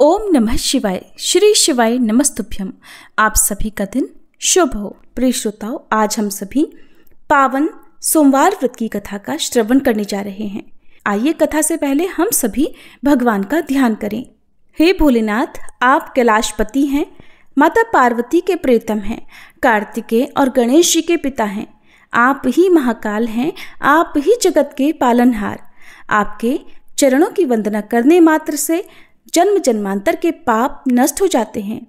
ओम नमः शिवाय। श्री शिवाय नमस्तुभ्यम। आप सभी का दिन शुभ हो। प्रिय श्रोताओं, आज हम सभी पावन सोमवार व्रत की कथा का श्रवण करने जा रहे हैं। आइए कथा से पहले हम सभी भगवान का ध्यान करें। हे भोलेनाथ, आप कैलाशपति हैं, माता पार्वती के प्रियतम हैं, कार्तिकेय और गणेश जी के पिता हैं। आप ही महाकाल हैं, आप ही जगत के पालनहार। आपके चरणों की वंदना करने मात्र से जन्म जन्मांतर के पाप नष्ट हो जाते हैं।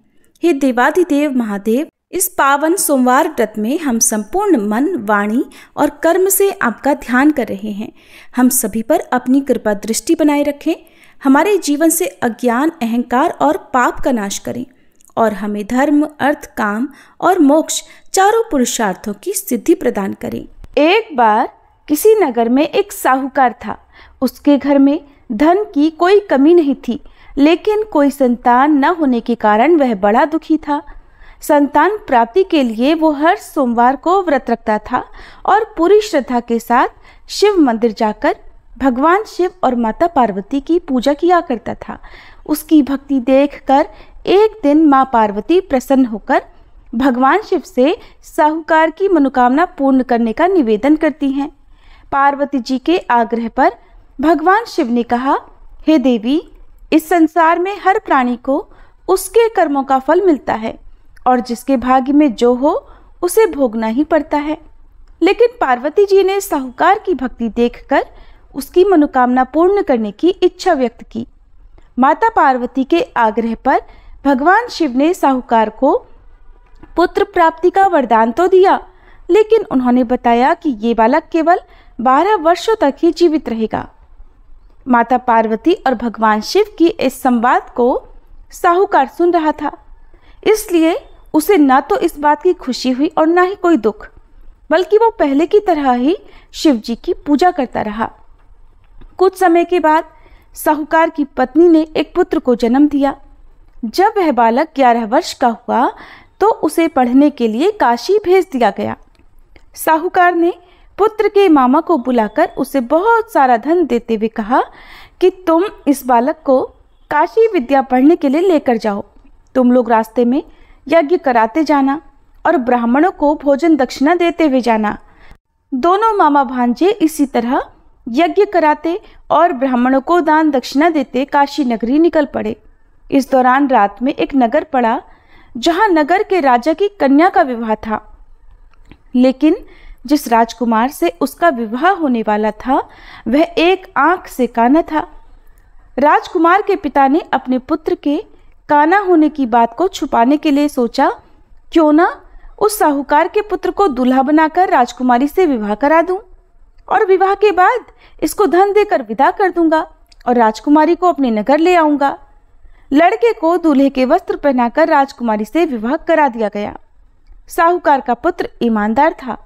हे देवाधिदेव महादेव, इस पावन सोमवार व्रत में हम संपूर्ण मन, वाणी और कर्म से आपका ध्यान कर रहे हैं। हम सभी पर अपनी कृपा दृष्टि बनाए रखें, हमारे जीवन से अज्ञान, अहंकार और पाप का नाश करें और हमें धर्म, अर्थ, काम और मोक्ष चारों पुरुषार्थों की सिद्धि प्रदान करें। एक बार किसी नगर में एक साहूकार था। उसके घर में धन की कोई कमी नहीं थी, लेकिन कोई संतान न होने के कारण वह बड़ा दुखी था। संतान प्राप्ति के लिए वो हर सोमवार को व्रत रखता था और पूरी श्रद्धा के साथ शिव मंदिर जाकर भगवान शिव और माता पार्वती की पूजा किया करता था। उसकी भक्ति देखकर एक दिन माँ पार्वती प्रसन्न होकर भगवान शिव से साहूकार की मनोकामना पूर्ण करने का निवेदन करती हैं। पार्वती जी के आग्रह पर भगवान शिव ने कहा, हे देवी, इस संसार में हर प्राणी को उसके कर्मों का फल मिलता है और जिसके भाग्य में जो हो उसे भोगना ही पड़ता है। लेकिन पार्वती जी ने साहूकार की भक्ति देखकर उसकी मनोकामना पूर्ण करने की इच्छा व्यक्त की। माता पार्वती के आग्रह पर भगवान शिव ने साहूकार को पुत्र प्राप्ति का वरदान तो दिया, लेकिन उन्होंने बताया कि ये बालक केवल 12 वर्षों तक ही जीवित रहेगा। माता पार्वती और भगवान शिव की इस संवाद को साहूकार सुन रहा था, इसलिए उसे ना तो इस बात की खुशी हुई और ना ही कोई दुख, बल्कि वो पहले की तरह ही शिव जी की पूजा करता रहा। कुछ समय के बाद साहूकार की पत्नी ने एक पुत्र को जन्म दिया। जब वह बालक 11 वर्ष का हुआ तो उसे पढ़ने के लिए काशी भेज दिया गया। साहूकार ने पुत्र के मामा को बुलाकर उसे बहुत सारा धन देते हुए कहा कि तुम इस बालक को काशी विद्या पढ़ने के लिए लेकर जाओ। तुम लोग रास्ते में यज्ञ कराते जाना और ब्राह्मणों को भोजन दक्षिणा देते हुए जाना। दोनों मामा भांजे इसी तरह यज्ञ कराते और ब्राह्मणों को दान दक्षिणा देते काशी नगरी निकल पड़े। इस दौरान रात में एक नगर पड़ा जहां नगर के राजा की कन्या का विवाह था, लेकिन जिस राजकुमार से उसका विवाह होने वाला था वह एक आंख से काना था। राजकुमार के पिता ने अपने पुत्र के काना होने की बात को छुपाने के लिए सोचा, क्यों ना उस साहूकार के पुत्र को दूल्हा बनाकर राजकुमारी से विवाह करा दूं और विवाह के बाद इसको धन देकर विदा कर दूंगा और राजकुमारी को अपने नगर ले आऊंगा। लड़के को दूल्हे के वस्त्र पहनाकर राजकुमारी से विवाह करा दिया गया। साहूकार का पुत्र ईमानदार था,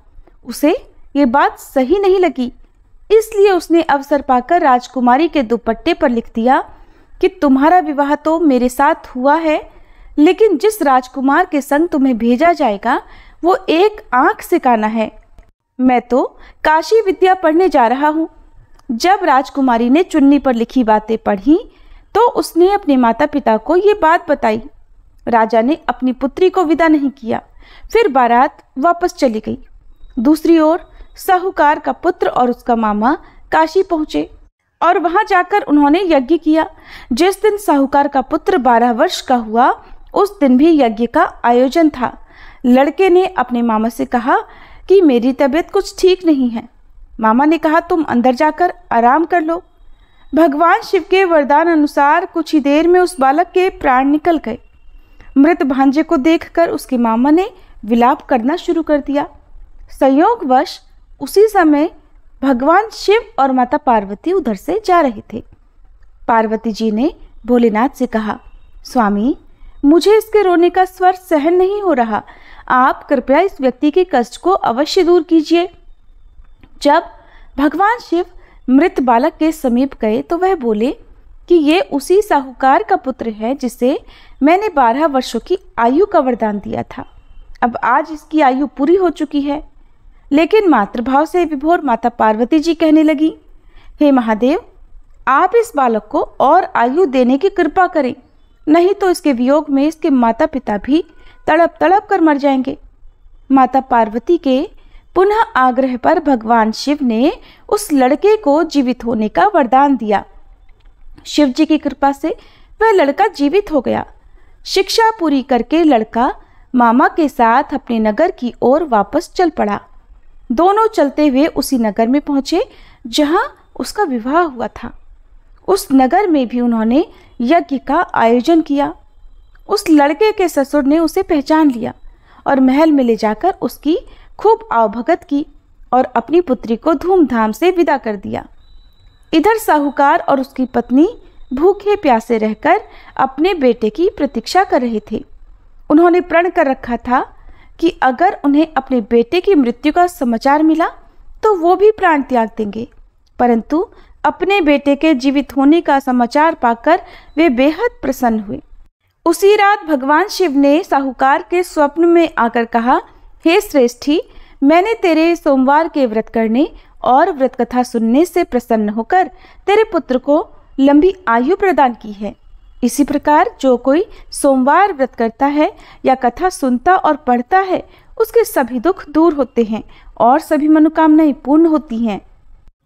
उसे ये बात सही नहीं लगी, इसलिए उसने अवसर पाकर राजकुमारी के दुपट्टे पर लिख दिया कि तुम्हारा विवाह तो मेरे साथ हुआ है, लेकिन जिस राजकुमार के संग तुम्हें भेजा जाएगा वो एक आंख से काना है। मैं तो काशी विद्या पढ़ने जा रहा हूँ। जब राजकुमारी ने चुन्नी पर लिखी बातें पढ़ी तो उसने अपने माता पिता को ये बात बताई। राजा ने अपनी पुत्री को विदा नहीं किया, फिर बारात वापस चली गई। दूसरी ओर साहूकार का पुत्र और उसका मामा काशी पहुंचे और वहां जाकर उन्होंने यज्ञ किया। जिस दिन साहूकार का पुत्र 12 वर्ष का हुआ उस दिन भी यज्ञ का आयोजन था। लड़के ने अपने मामा से कहा कि मेरी तबीयत कुछ ठीक नहीं है। मामा ने कहा, तुम अंदर जाकर आराम कर लो। भगवान शिव के वरदान अनुसार कुछ ही देर में उस बालक के प्राण निकल गए। मृत भांजे को देखकर उसके मामा ने विलाप करना शुरू कर दिया। संयोगवश उसी समय भगवान शिव और माता पार्वती उधर से जा रहे थे। पार्वती जी ने भोलेनाथ से कहा, स्वामी, मुझे इसके रोने का स्वर सहन नहीं हो रहा, आप कृपया इस व्यक्ति के कष्ट को अवश्य दूर कीजिए। जब भगवान शिव मृत बालक के समीप गए तो वह बोले कि ये उसी साहूकार का पुत्र है जिसे मैंने 12 वर्षों की आयु का वरदान दिया था। अब आज इसकी आयु पूरी हो चुकी है। लेकिन मातृभाव से विभोर माता पार्वती जी कहने लगी, हे महादेव, आप इस बालक को और आयु देने की कृपा करें नहीं तो इसके वियोग में इसके माता पिता भी तड़प तड़प कर मर जाएंगे। माता पार्वती के पुनः आग्रह पर भगवान शिव ने उस लड़के को जीवित होने का वरदान दिया। शिव जी की कृपा से वह लड़का जीवित हो गया। शिक्षा पूरी करके लड़का मामा के साथ अपने नगर की ओर वापस चल पड़ा। दोनों चलते हुए उसी नगर में पहुंचे जहां उसका विवाह हुआ था। उस नगर में भी उन्होंने यज्ञ का आयोजन किया। उस लड़के के ससुर ने उसे पहचान लिया और महल में ले जाकर उसकी खूब आवभगत की और अपनी पुत्री को धूमधाम से विदा कर दिया। इधर साहूकार और उसकी पत्नी भूखे प्यासे रहकर अपने बेटे की प्रतीक्षा कर रहे थे। उन्होंने प्रण कर रखा था कि अगर उन्हें अपने बेटे की मृत्यु का समाचार मिला तो वो भी प्राण त्याग देंगे, परंतु अपने बेटे के जीवित होने का समाचार पाकर वे बेहद प्रसन्न हुए। उसी रात भगवान शिव ने साहूकार के स्वप्न में आकर कहा, हे श्रेष्ठी, मैंने तेरे सोमवार के व्रत करने और व्रत कथा सुनने से प्रसन्न होकर तेरे पुत्र को लंबी आयु प्रदान की है। इसी प्रकार जो कोई सोमवार व्रत करता है या कथा सुनता और पढ़ता है उसके सभी दुख दूर होते हैं और सभी मनोकामनाएं पूर्ण होती हैं।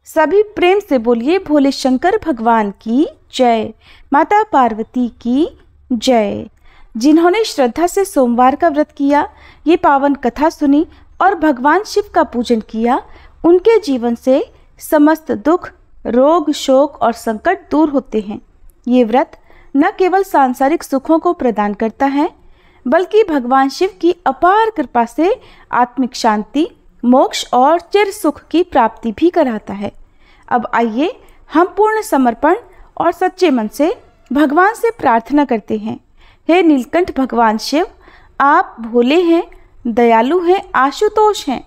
सभी प्रेम से बोलिए भोले शंकर भगवान की जय, माता पार्वती की जय। जिन्होंने श्रद्धा से सोमवार का व्रत किया, ये पावन कथा सुनी और भगवान शिव का पूजन किया, उनके जीवन से समस्त दुख, रोग, शोक और संकट दूर होते हैं। ये व्रत न केवल सांसारिक सुखों को प्रदान करता है बल्कि भगवान शिव की अपार कृपा से आत्मिक शांति, मोक्ष और चिर सुख की प्राप्ति भी कराता है। अब आइए हम पूर्ण समर्पण और सच्चे मन से भगवान से प्रार्थना करते हैं। हे नीलकंठ भगवान शिव, आप भोले हैं, दयालु हैं, आशुतोष हैं।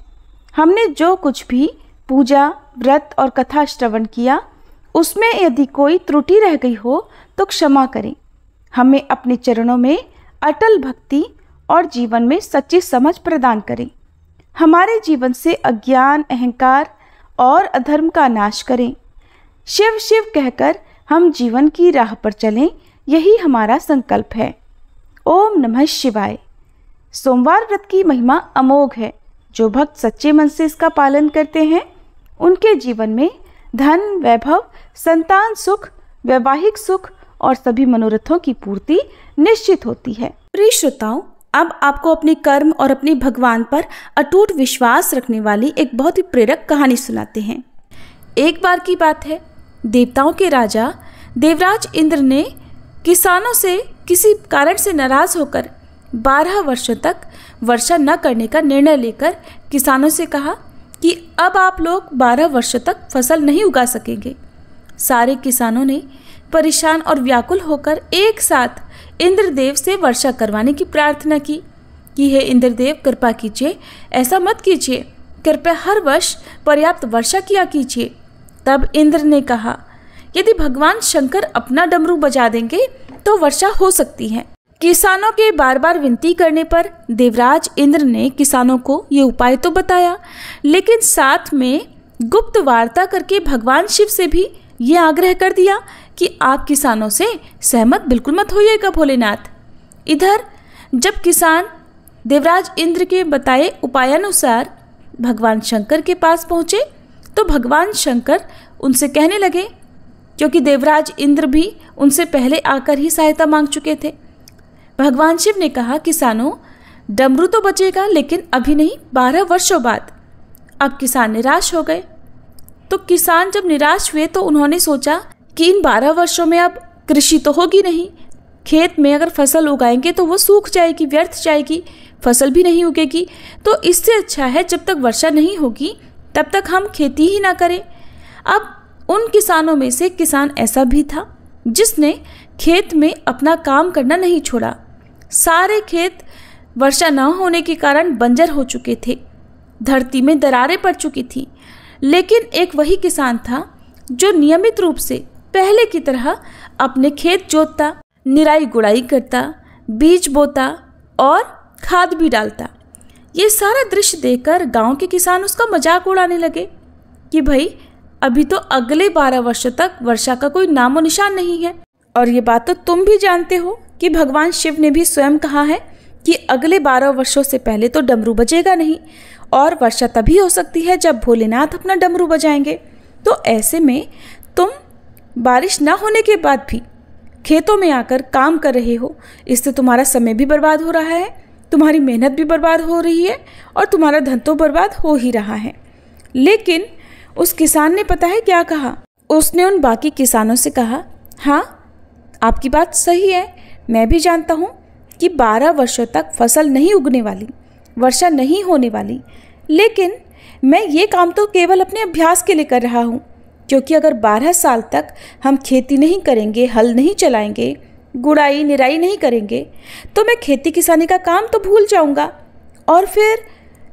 हमने जो कुछ भी पूजा, व्रत और कथा श्रवण किया उसमें यदि कोई त्रुटि रह गई हो तो क्षमा करें। हमें अपने चरणों में अटल भक्ति और जीवन में सच्ची समझ प्रदान करें। हमारे जीवन से अज्ञान, अहंकार और अधर्म का नाश करें। शिव शिव कहकर हम जीवन की राह पर चलें, यही हमारा संकल्प है। ओम नमः शिवाय। सोमवार व्रत की महिमा अमोघ है। जो भक्त सच्चे मन से इसका पालन करते हैं उनके जीवन में धन, वैभव, संतान सुख, वैवाहिक सुख और सभी मनोरथों की पूर्ति निश्चित होती है। प्रिय श्रोताओं, अब आपको अपने कर्म और अपने भगवान पर अटूट विश्वास रखने वाली एक बहुत ही प्रेरक कहानी सुनाते हैं। एक बार की बात है, देवताओं के राजा देवराज इंद्र ने किसानों से किसी कारण से नाराज होकर 12 वर्षों तक वर्षा न करने का निर्णय लेकर किसानों से कहा कि अब आप लोग 12 वर्षों तक फसल नहीं उगा सकेंगे। सारे किसानों ने परेशान और व्याकुल होकर एक साथ इंद्रदेव से वर्षा करवाने की प्रार्थना की कि हे इंद्रदेव, कृपा कीजिए, ऐसा मत कीजिए, कृपया हर वर्ष पर्याप्त वर्षा किया कीजिए। तब इंद्र ने कहा, यदि भगवान शंकर अपना डमरू बजा देंगे तो वर्षा हो सकती है। किसानों के बार बार विनती करने पर देवराज इंद्र ने किसानों को ये उपाय तो बताया, लेकिन साथ में गुप्त वार्ता करके भगवान शिव से भी ये आग्रह कर दिया कि आप किसानों से सहमत बिल्कुल मत होइएगा भोलेनाथ। इधर जब किसान देवराज इंद्र के बताए उपायानुसार भगवान शंकर के पास पहुँचे तो भगवान शंकर उनसे कहने लगे, क्योंकि देवराज इंद्र भी उनसे पहले आकर ही सहायता मांग चुके थे। भगवान शिव ने कहा, किसानों, डमरू तो बचेगा लेकिन अभी नहीं, 12 वर्षों बाद। अब किसान निराश हो गए। तो किसान जब निराश हुए तो उन्होंने सोचा कि इन 12 वर्षों में अब कृषि तो होगी नहीं, खेत में अगर फसल उगाएंगे तो वो सूख जाएगी, व्यर्थ जाएगी, फसल भी नहीं उगेगी। तो इससे अच्छा है जब तक वर्षा नहीं होगी तब तक हम खेती ही ना करें। अब उन किसानों में से किसान ऐसा भी था जिसने खेत में अपना काम करना नहीं छोड़ा। सारे खेत वर्षा न होने के कारण बंजर हो चुके थे, धरती में दरारें पड़ चुकी थी। लेकिन एक वही किसान था जो नियमित रूप से पहले की तरह अपने खेत जोतता, निराई गुड़ाई करता, बीज बोता और खाद भी डालता। ये सारा दृश्य देखकर गांव के किसान उसका मजाक उड़ाने लगे कि भाई अभी तो अगले 12 वर्षों तक वर्षा का कोई नामो निशान नहीं है। और ये बात तो तुम भी जानते हो कि भगवान शिव ने भी स्वयं कहा है कि अगले 12 वर्षों से पहले तो डमरू बजेगा नहीं, और वर्षा तभी हो सकती है जब भोलेनाथ अपना डमरू बजाएंगे। तो ऐसे में तुम बारिश ना होने के बाद भी खेतों में आकर काम कर रहे हो, इससे तुम्हारा समय भी बर्बाद हो रहा है, तुम्हारी मेहनत भी बर्बाद हो रही है और तुम्हारा धन तो बर्बाद हो ही रहा है। लेकिन उस किसान ने पता है क्या कहा? उसने उन बाकी किसानों से कहा, हाँ आपकी बात सही है, मैं भी जानता हूँ कि 12 वर्षों तक फसल नहीं उगने वाली, वर्षा नहीं होने वाली, लेकिन मैं ये काम तो केवल अपने अभ्यास के लिए कर रहा हूँ, क्योंकि अगर 12 साल तक हम खेती नहीं करेंगे, हल नहीं चलाएंगे, गुड़ाई निराई नहीं करेंगे, तो मैं खेती किसानी का काम तो भूल जाऊँगा और फिर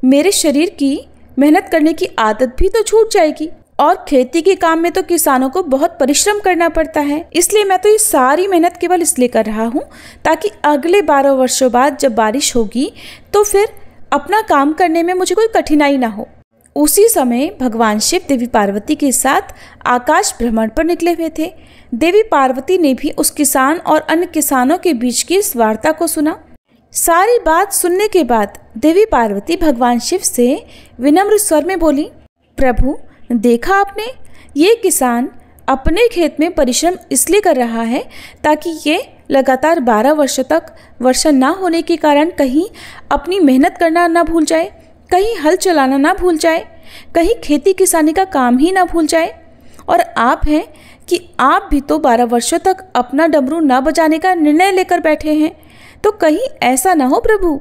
मेरे शरीर की मेहनत करने की आदत भी तो छूट जाएगी। और खेती के काम में तो किसानों को बहुत परिश्रम करना पड़ता है, इसलिए मैं तो ये सारी मेहनत केवल इसलिए कर रहा हूँ ताकि अगले 12 वर्षों बाद जब बारिश होगी तो फिर अपना काम करने में मुझे कोई कठिनाई ना हो। उसी समय भगवान शिव देवी पार्वती के साथ आकाश भ्रमण पर निकले हुए थे। देवी पार्वती ने भी उस किसान और अन्य किसानों के बीच की इस वार्ता को सुना। सारी बात सुनने के बाद देवी पार्वती भगवान शिव से विनम्र स्वर में बोली, प्रभु देखा आपने, ये किसान अपने खेत में परिश्रम इसलिए कर रहा है ताकि ये लगातार 12 वर्षों तक वर्षा ना होने के कारण कहीं अपनी मेहनत करना ना भूल जाए, कहीं हल चलाना ना भूल जाए, कहीं खेती किसानी का काम ही ना भूल जाए। और आप हैं कि आप भी तो 12 वर्षों तक अपना डमरू ना बजाने का निर्णय लेकर बैठे हैं, तो कहीं ऐसा ना हो प्रभु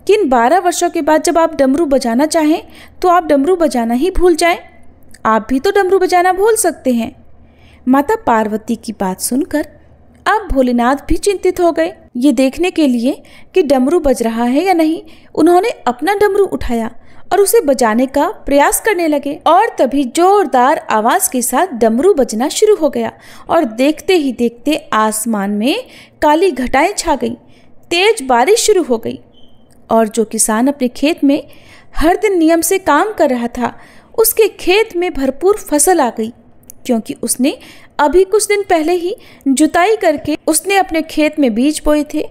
कि इन 12 वर्षों के बाद जब आप डमरू बजाना चाहें तो आप डमरू बजाना ही भूल जाएं। आप भी तो डमरू बजाना भूल सकते हैं। माता पार्वती की बात सुनकर अब भोलेनाथ भी चिंतित हो गए। ये देखने के लिए कि डमरू बज रहा है या नहीं, उन्होंने अपना डमरू उठाया और उसे बजाने का प्रयास करने लगे और तभी जोरदार आवाज के साथ डमरू बजना शुरू हो गया और देखते ही देखते आसमान में काली घटाएं छा गई, तेज बारिश शुरू हो गई और जो किसान अपने खेत में हर दिन नियम से काम कर रहा था उसके खेत में भरपूर फसल आ गई, क्योंकि उसने अभी कुछ दिन पहले ही जुताई करके उसने अपने खेत में बीज बोए थे।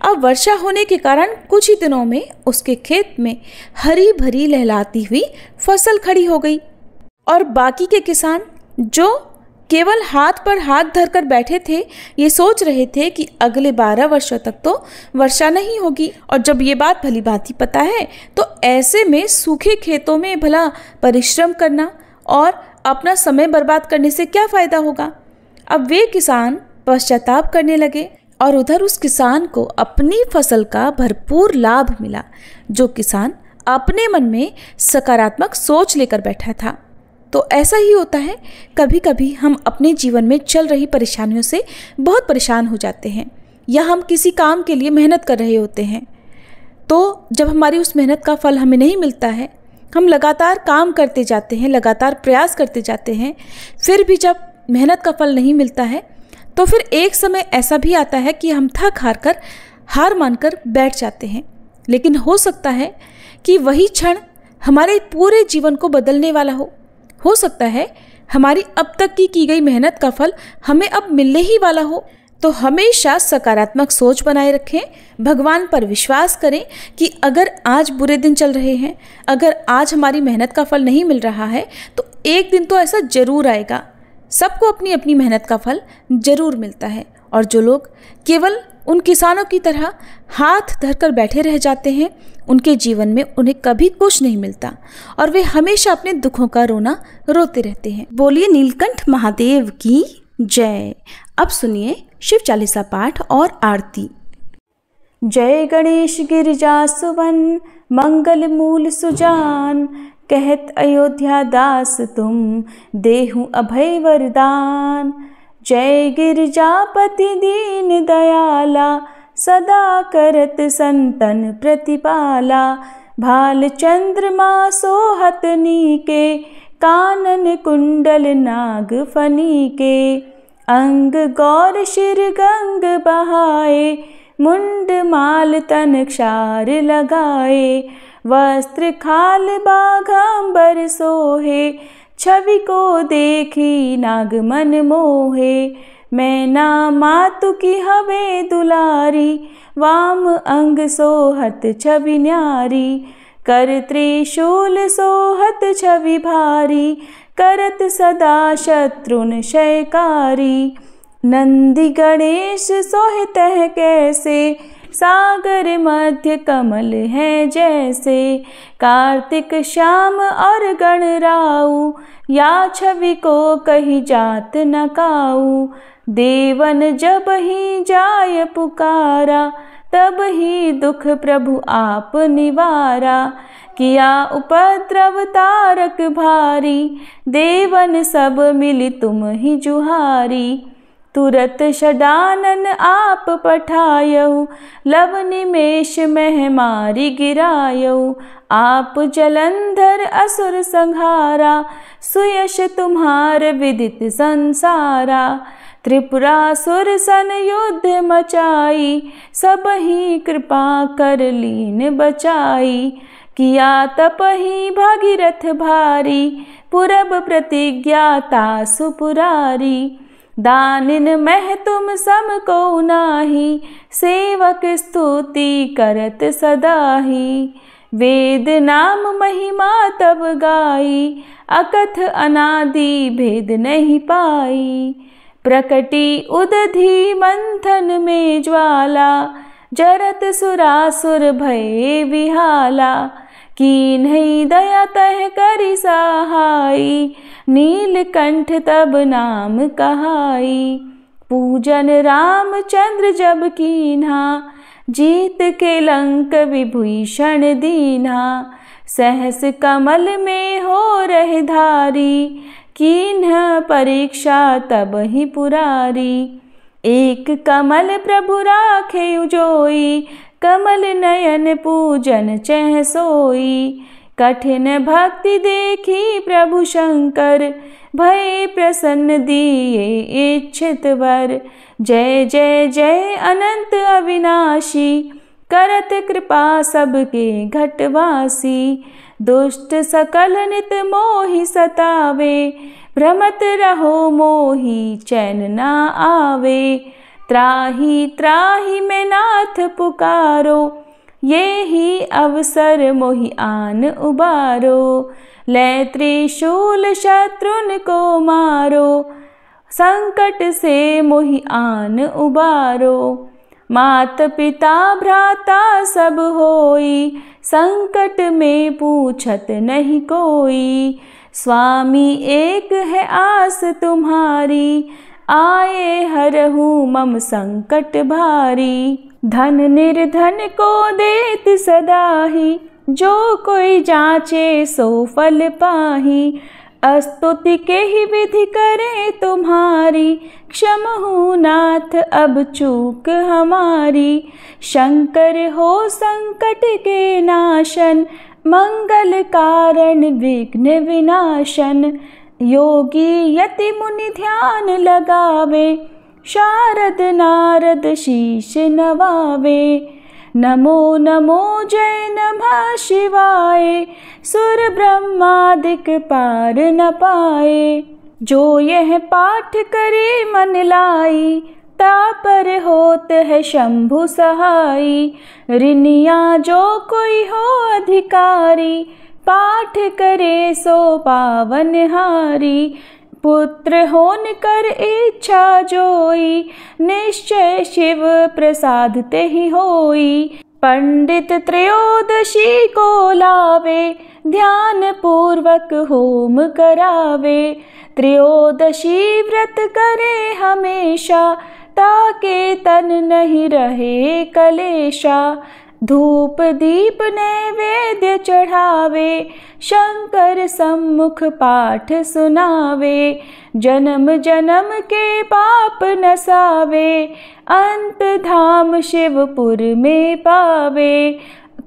अब वर्षा होने के कारण कुछ ही दिनों में उसके खेत में हरी भरी लहलाती हुई फसल खड़ी हो गई और बाकी के किसान जो केवल हाथ पर हाथ धरकर बैठे थे ये सोच रहे थे कि अगले 12 वर्षों तक तो वर्षा नहीं होगी, और जब ये बात भली भांति पता है तो ऐसे में सूखे खेतों में भला परिश्रम करना और अपना समय बर्बाद करने से क्या फायदा होगा। अब वे किसान पश्चाताप करने लगे और उधर उस किसान को अपनी फसल का भरपूर लाभ मिला। जो किसान अपने मन में सकारात्मक सोच लेकर बैठा था। तो ऐसा ही होता है, कभी कभी हम अपने जीवन में चल रही परेशानियों से बहुत परेशान हो जाते हैं या हम किसी काम के लिए मेहनत कर रहे होते हैं, तो जब हमारी उस मेहनत का फल हमें नहीं मिलता है, हम लगातार काम करते जाते हैं, लगातार प्रयास करते जाते हैं, फिर भी जब मेहनत का फल नहीं मिलता है तो फिर एक समय ऐसा भी आता है कि हम थक हार कर हार मानकर बैठ जाते हैं। लेकिन हो सकता है कि वही क्षण हमारे पूरे जीवन को बदलने वाला हो सकता है हमारी अब तक की गई मेहनत का फल हमें अब मिलने ही वाला हो। तो हमेशा सकारात्मक सोच बनाए रखें, भगवान पर विश्वास करें कि अगर आज बुरे दिन चल रहे हैं, अगर आज हमारी मेहनत का फल नहीं मिल रहा है तो एक दिन तो ऐसा जरूर आएगा। सबको अपनी अपनी मेहनत का फल जरूर मिलता है, और जो लोग केवल उन किसानों की तरह हाथ धरकर बैठे रह जाते हैं उनके जीवन में उन्हें कभी कुछ नहीं मिलता और वे हमेशा अपने दुखों का रोना रोते रहते हैं। बोलिए नीलकंठ महादेव की जय। अब सुनिए शिव चालीसा पाठ और आरती। जय गणेश गिरिजा सुवन मंगल मूल सुजान, कहत अयोध्या दास तुम देहु अभय वरदान। जय गिरिजापति दीन दयाला, सदा करत संतन प्रतिपाला। भाल चंद्रमा सोहत नीके, कानन कुंडल नाग फनी के। अंग गौर शिर गंग बहाए, मुंड माल तन क्षार लगाए। वस्त्र खाल बाघांबर सोहे, छवि को देखी नाग मन मोहे। मैना मातु की हवे दुलारी, वाम अंग सोहत छवि न्यारी। कर त्रिशूल सोहत छवि भारी, करत सदा शत्रुन क्षयकारी। नंदी गणेश सोहितः कैसे, सागर मध्य कमल है जैसे। कार्तिक श्याम और गणराऊ, या छवि को कही जात न काऊ। देवन जब ही जाय पुकारा, तब ही दुख प्रभु आप निवारा। किया उपद्रव तारक भारी, देवन सब मिली तुम ही जुहारी। तुरत षडानन आप पठायऊ, लव निमेष मह मारी गिरायऊ। आप जलंधर असुर संहारा, सुयश तुम्हार विदित संसारा। त्रिपुरासुर सन युद्ध मचाई, सब ही कृपा कर लीन बचाई। किया तप ही भागीरथ भारी, पुरब प्रतिज्ञा तासु पुरारी। दानिन मह तुम सम को नाही, सेवक स्तुति करत सदाही। वेद नाम महिमा तब गाई, अकथ अनादि भेद नहीं पाई। प्रकटी उदधि मंथन में ज्वाला, जरत सुरासुर भये विहाला। कीन्ही दया तह करि सहाई, नीलकंठ तब नाम कहाई। पूजन रामचंद्र जब कीन्हा, जीत के लंक विभीषण दीन्हा। सहस कमल में हो रहे धारी, कीन्ह परीक्षा तब ही पुरारी। एक कमल प्रभु राखे उजोई, कमल नयन पूजन चह सोई। कठिन भक्ति देखी प्रभु शंकर, भय प्रसन्न दिए इच्छित वर। जय जय जय अनंत अविनाशी, करत कृपा सबके घटवासी। दुष्ट सकल नित मोहि सतावे, भ्रमत रहो मोहि चैन ना आवे। त्राहि त्राहि मैं नाथ पुकारो, ये ही अवसर मोहि आन उबारो। लै त्रिशूल शत्रुन को मारो, संकट से मोहि आन उबारो। मात पिता भ्राता सब होई, संकट में पूछत नहीं कोई। स्वामी एक है आस तुम्हारी, आए हरहु मम संकट भारी। धन निर्धन को देत सदाही, जो कोई जाचे सो फल पाही। स्तुति के ही विधि करे तुम्हारी, क्षमहु नाथ अब चूक हमारी। शंकर हो संकट के नाशन, मंगल कारण विघ्न विनाशन। योगी यति मुनि ध्यान लगावे, शारद नारद शीश नवावे। नमो नमो जय नमः शिवाय, सुर ब्रह्मादिक पार न पाए। जो यह पाठ करे मन लाई, तापर होत है शंभु सहाई। ऋनिया जो कोई हो अधिकारी, पाठ करे सो पावन हारी। पुत्र होन कर इच्छा जोई, निश्चय शिव प्रसाद ते ही होई। पंडित त्रयोदशी को लावे, ध्यान पूर्वक होम करावे। त्रयोदशी व्रत करे हमेशा, ताके तन नहीं रहे कलेशा। धूप दीप नैवेद्य चढ़ावे, शंकर सम्मुख पाठ सुनावे। जन्म जन्म के पाप नसावे, अंत धाम शिवपुर में पावे।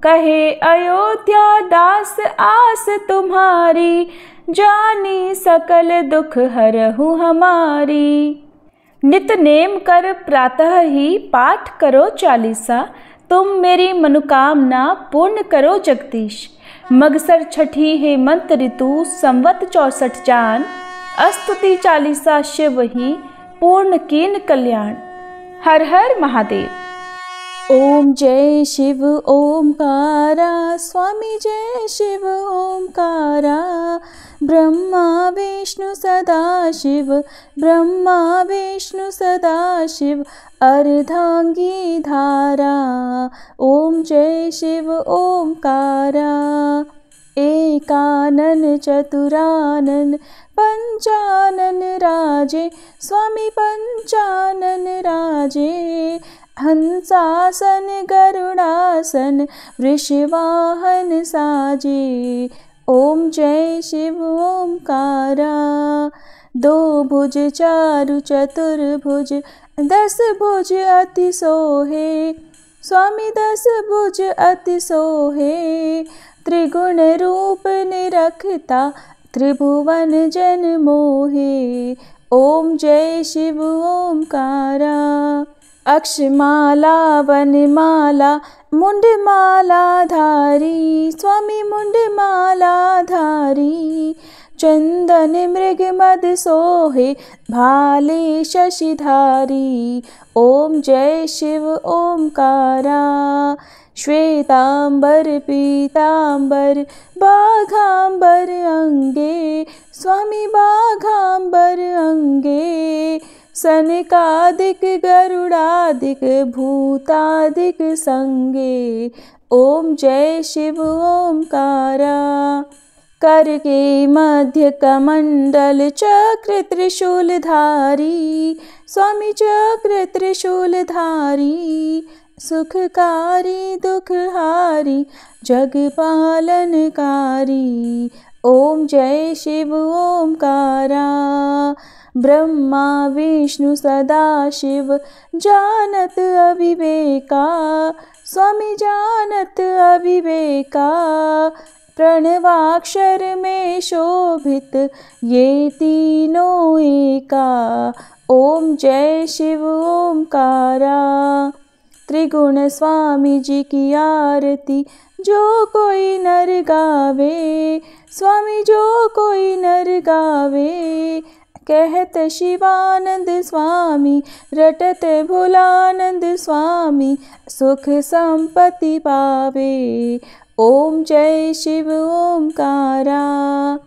कहे अयोध्या दास आस तुम्हारी, जानी सकल दुख हरहु हमारी। नित नेम कर प्रातः ही पाठ करो चालीसा, तुम मेरी मनोकामना पूर्ण करो जगदीश। मगसर छठी हेमंत ऋतु संवत 64 चान, स्तुति चालीसा शिव ही पूर्ण कीन कल्याण। हर हर महादेव। ओम जय शिव ओमकारा, स्वामी जय शिव ओमकारा। ब्रह्मा विष्णु सदाशिव, ब्रह्मा विष्णु सदाशिव, अर्धांगी धारा। ओम जय शिव ओमकारा। एकानन चतुरानन पंचानन राजे, स्वामी पंचानन राजे। हंसासन गरुड़ासन, वृषवाहन साजे। ओम जय शिव ओमकारा। दो भुज चारु चतुर्भुज, 10 भुज अति सोहे, स्वामी 10 भुज अति सोहे। त्रिगुण रूप निरखता, त्रिभुवन जन मोहे। ओम जय शिव ओमकारा। अक्षमाला वनमाला, मुंडमाला धारी, स्वामी मुंडमाला धारी। चंदन मृग मद सोहे, भाले शशिधारी। ओम जय शिव ओमकारा। श्वेतांबर पीतांबर, बाघांबर अंगे, स्वामी बाघांबर अंगे। सनकादिक गरुड़ादिक, भूतादिक संगे। ओम जय शिव ओमकारा। कर के मध्य कमंडल, चक्र त्रिशूलधारी, स्वामी चक्र त्रिशूलधारी। सुखकारी दुखहारी, जग पालनकारी। ओम जय शिव ओमकारा। ब्रह्मा विष्णु सदाशिव, जानत अविवेका, स्वामी जानत अविवेका। प्रणवाक्षर में शोभित, ये तीनों एका। ओम जय शिव ओमकारा। त्रिगुण स्वामी जी की आरती, जो कोई नर गावे, स्वामी जो कोई नर गावे। कहत शिवानंद स्वामी, रटत भोलानंद स्वामी, सुख संपत्ति पावे। ओम जय शिव ओमकारा।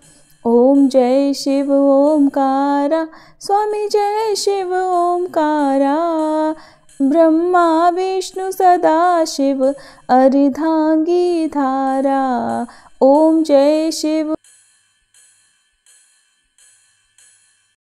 ओम जय शिव ओमकारा, स्वामी जय शिव ओमकारा। ब्रह्मा विष्णु सदाशिव, अर्धांगी धारा। ओम जय शिव।